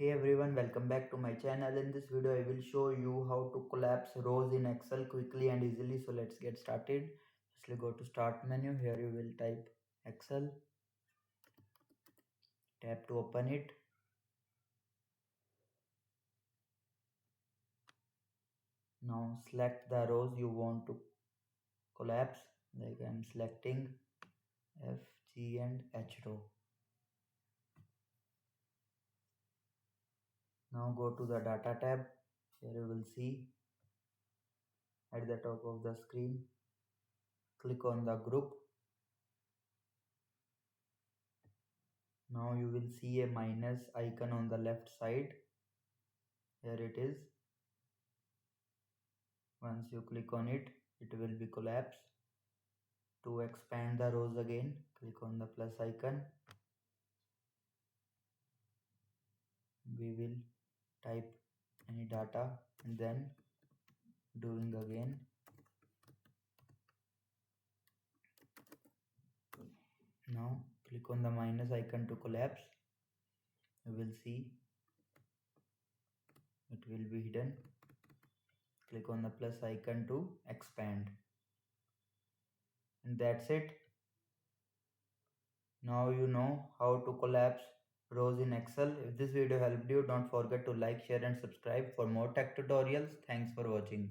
Hey everyone, welcome back to my channel. In this video, I will show you how to collapse rows in Excel quickly and easily. So let's get started. Firstly, go to Start menu. Here you will type Excel. Tap to open it. Now select the rows you want to collapse. Like I am selecting F, G and H row. Now go to the Data tab. Here you will see at the top of the screen. Click on the group. Now you will see a minus icon on the left side. Here it is. Once you click on it, it will be collapsed. To expand the rows again, click on the plus icon. We will type any data and then doing again. Now click on the minus icon to collapse. You will see it will be hidden. Click on the plus icon to expand. And that's it. Now you know how to collapse rows in Excel. If this video helped you, don't forget to like, share and subscribe for more tech tutorials. Thanks for watching.